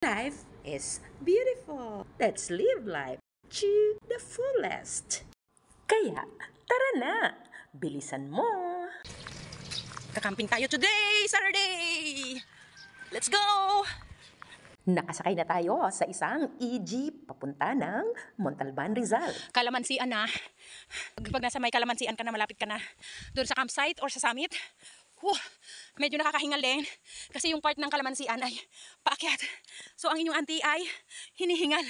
Life is beautiful. Let's live life to the fullest. Kaya, tara na! Bilisan mo! Kakamping tayo today, Saturday! Let's go! Nakasakay na tayo sa isang jeep papunta ng Montalban, Rizal. Kalamansian na. Pag nasa may kalamansian ka na, malapit ka na doon sa campsite or sa summit. Medyo nakakahingal din kasi yung part ng kalamansian ay paakyat. So ang inyong auntie ay hinihingal.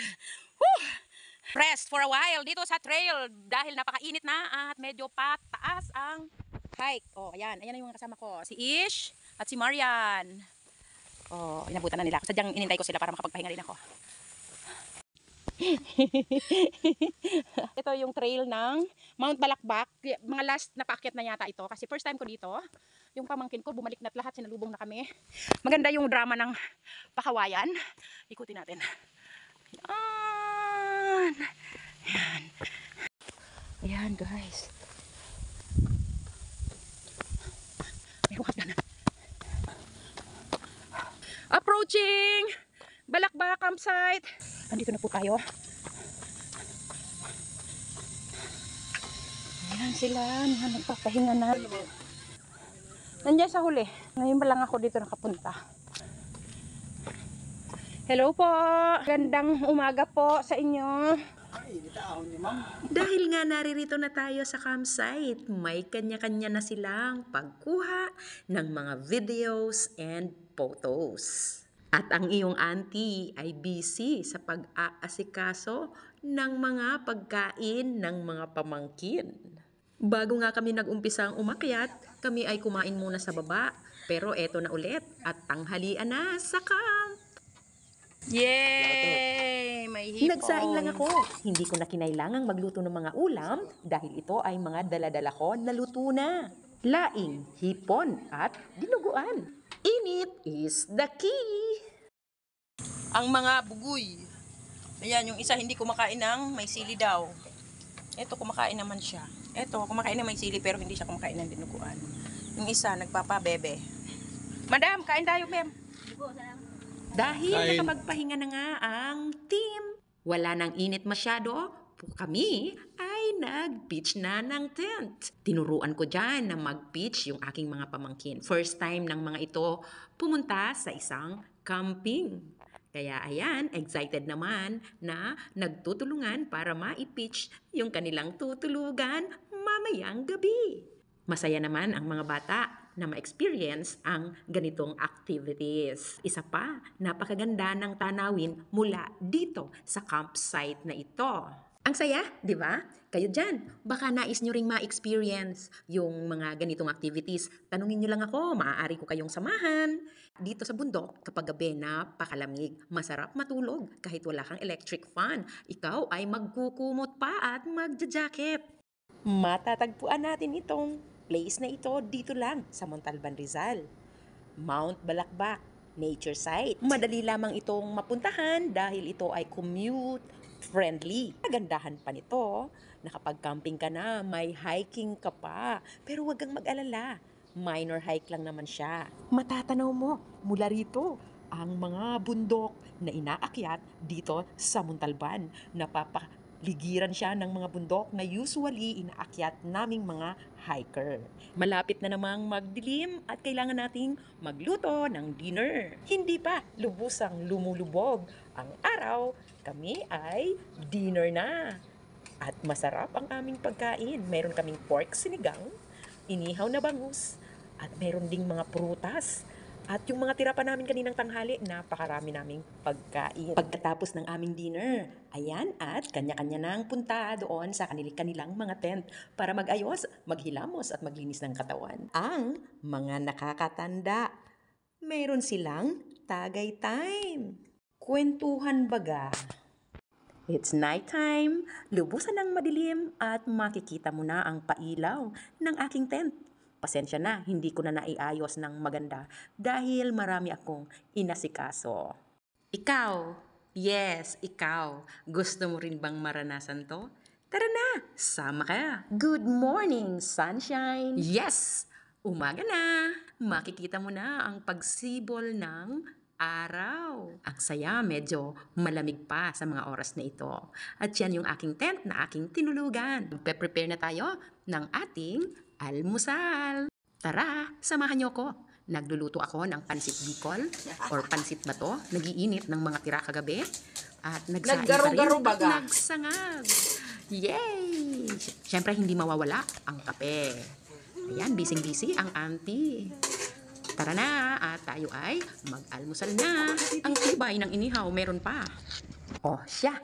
Rest for a while dito sa trail dahil napakainit na at medyo pataas ang hike. Ayan na yung kasama ko. Si Ish at si Marian. Inabutan na nila ako. Sadyang inintay ko sila para makapagpahinga rin ako. Ito yung trail ng Mount Balakbak. Mga last na paakyat na yata ito kasi first time ko dito. Yung pamangkin ko bumalik na't lahat, sinalubong na kami. Maganda yung drama ng pakawayan. Ikutin natin. Ayan. Ayan guys. Mayroong hagdan. Approaching Balakbak campsite. Andito na po tayo. Ayan sila, nagpapahinga na. Nandiyan sa huli. Ngayon pa lang ako dito nakapunta. Hello po. Gandang umaga po sa inyo. Dahil nga naririto na tayo sa campsite, may kanya-kanya na silang pagkuha ng mga videos and photos. At ang iyong auntie ay busy sa pag-aasikaso ng mga pagkain ng mga pamangkin. Bago nga kami nag-umpisang umakyat, kami ay kumain muna sa baba. Pero eto na ulit at tanghalian na sa camp. Yay! May hipon. Nagsaing lang ako. Hindi ko na kinailangang magluto ng mga ulam dahil ito ay mga dala-dala ko na luto na. Laing, hipon at dinuguan. Init is the key. Ang mga bugoy. Ayan, yung isa hindi kumakain ng may sili daw. Ito kumakain naman siya. Ito kumakain ng may sili pero hindi siya kumakain ng dinuguan. Yung isa nagpapabebe. Madam, kain tayo, ma'am. Dahil nakapagpahinga na nga ang team. Wala nang init masyado, kami ay nag-pitch na ng tent. Tinuruan ko dyan na mag-pitch yung aking mga pamangkin. First time ng mga ito pumunta sa isang camping. Kaya ayan, excited naman na nagtutulungan para ma-pitch yung kanilang tutulugan mamayang gabi. Masaya naman ang mga bata na ma-experience ang ganitong activities. Isa pa, napakaganda ng tanawin mula dito sa campsite na ito. Ang saya, di ba? Kayo dyan, baka nais nyo ring ma-experience yung mga ganitong activities. Tanungin nyo lang ako, maaari ko kayong samahan. Dito sa bundok, kapag gabi, napakalamig. Masarap matulog kahit wala kang electric fan. Ikaw ay magkukumot pa at magja-jacket. Matatagpuan natin itong place na ito dito lang sa Montalban, Rizal. Mount Balakbak, nature site. Madali lamang itong mapuntahan dahil ito ay commute friendly. Kagandahan pa nito, nakapag-camping ka na, may hiking ka pa. Pero wag kang mag-alala, minor hike lang naman siya. Matatanaw mo mula rito ang mga bundok na inaakyat dito sa Montalban. Ligiran siya ng mga bundok na usually inaakyat naming mga hiker. Malapit na namang magdilim at kailangan nating magluto ng dinner. Hindi pa lubusang lumulubog ang araw, kami ay dinner na. At masarap ang aming pagkain. Meron kaming pork sinigang, inihaw na bangus, at meron ding mga prutas. At yung mga tira pa namin kaninang tanghali, napakarami naming pagkain. Pagkatapos ng aming dinner, ayan at kanya-kanya nang punta doon sa kanilang mga tent para mag-ayos, maghilamos at maglinis ng katawan. Ang mga nakakatanda, meron silang tagay time. Kwentuhan baga. It's nighttime, lubusan ng madilim at makikita mo na ang pailaw ng aking tent. Pasensya na, hindi ko na naiayos ng maganda dahil marami akong inasikaso. Ikaw, yes, ikaw, gusto mo rin bang maranasan to? Tara na, sama ka. Good morning, sunshine. Yes, umaga na. Makikita mo na ang pagsibol ng araw. Ang saya, medyo malamig pa sa mga oras na ito. At yan yung aking tent na aking tinulugan. Prepare na tayo ng ating almusal. Tara, samahan niyo ko. Nagluluto ako ng pansit bicol or pansit ba to? Nagiinit ng mga tira kagabi. At nagsaing pa rin Naggaro-garo at baga. nagsangag. Yay! Siyempre, hindi mawawala ang kape. Ayan, busy-busy ang auntie. Tara na, at tayo ay mag-almusal na. Ang tibay ng inihaw, meron pa. Oh, siya.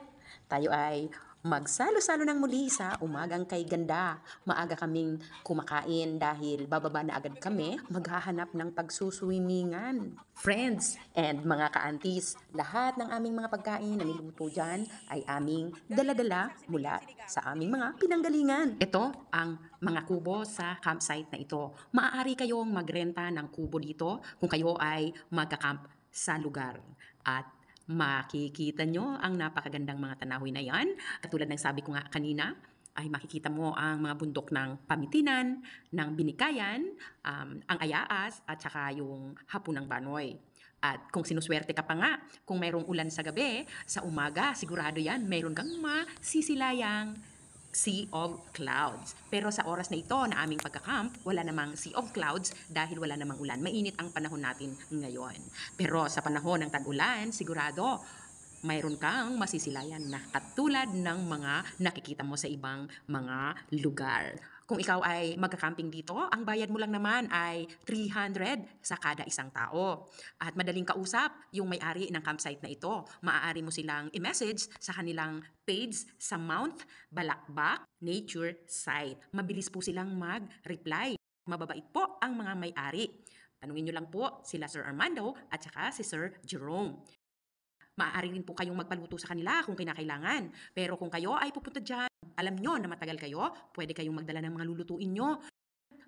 Tayo ay magsalo-salo ng muli sa umagang kay ganda. Maaga kaming kumakain dahil bababa na agad kami maghahanap ng pagsuswimingan. Friends and mga ka-aunties, lahat ng aming mga pagkain na niluto dyan ay aming dala-dala mula sa aming mga pinanggalingan. Ito ang mga kubo sa campsite na ito. Maaari kayong magrenta ng kubo dito kung kayo ay magka-camp sa lugar. At makikita nyo ang napakagandang mga tanawin na yan. Katulad ng sabi ko nga kanina, ay makikita mo ang mga bundok ng Pamitinan, ng Binikayan, ang Ayaas, at saka yung Hapon ng Banoy. At kung sinuswerte ka pa nga, kung mayroong ulan sa gabi, sa umaga, sigurado yan, mayroon kang masisilayang sea of clouds. Pero sa oras na ito na aming pagkakamp, wala namang sea of clouds dahil wala namang ulan. Mainit ang panahon natin ngayon. Pero sa panahon ng tag-ulan, sigurado mayroon kang masisilayan na katulad ng mga nakikita mo sa ibang mga lugar. Kung ikaw ay magka-camping dito, ang bayad mo lang naman ay 300 sa kada isang tao. At madaling kausap yung may-ari ng campsite na ito. Maaari mo silang i-message sa kanilang page sa Mount Balakbak Nature Site. Mabilis po silang mag-reply. Mababait po ang mga may-ari. Tanungin nyo lang po sila Sir Armando at saka si Sir Jerome. Maaari rin po kayong magpaluto sa kanila kung kinakailangan. Pero kung kayo ay pupunta dyan, alam nyo na matagal kayo, pwede kayong magdala ng mga lulutuin nyo.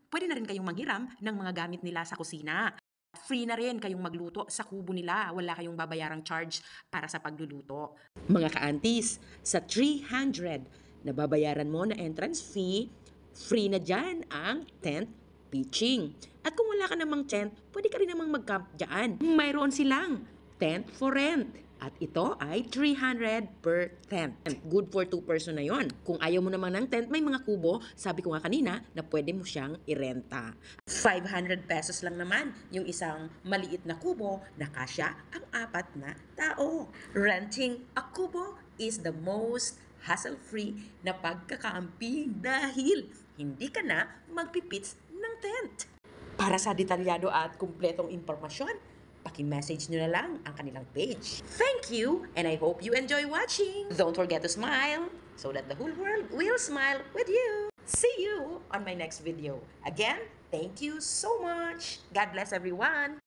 Pwede na rin kayong manghiram ng mga gamit nila sa kusina. Free na rin kayong magluto sa kubo nila. Wala kayong babayarang charge para sa pagluluto. Mga ka-aunties, sa 300 na babayaran mo na entrance fee, free na dyan ang tent pitching. At kung wala ka namang tent, pwede ka rin namang mag-camp dyan. Mayroon silang tent for rent. At ito ay 300 per tent. Good for 2 person na yon. Kung ayaw mo naman ng tent, may mga kubo, sabi ko nga kanina, na pwede mo siyang irenta. 500 pesos lang naman yung isang maliit na kubo na kasya ang 4 na tao. Renting a kubo is the most hassle-free na pagkakaampi dahil hindi ka na magpipits ng tent. Para sa detalyado at kumpletong impormasyon, paki-message nyo na lang ang kanilang page. Thank you, and I hope you enjoy watching. Don't forget to smile so that the whole world will smile with you. See you on my next video. Again, thank you so much. God bless everyone.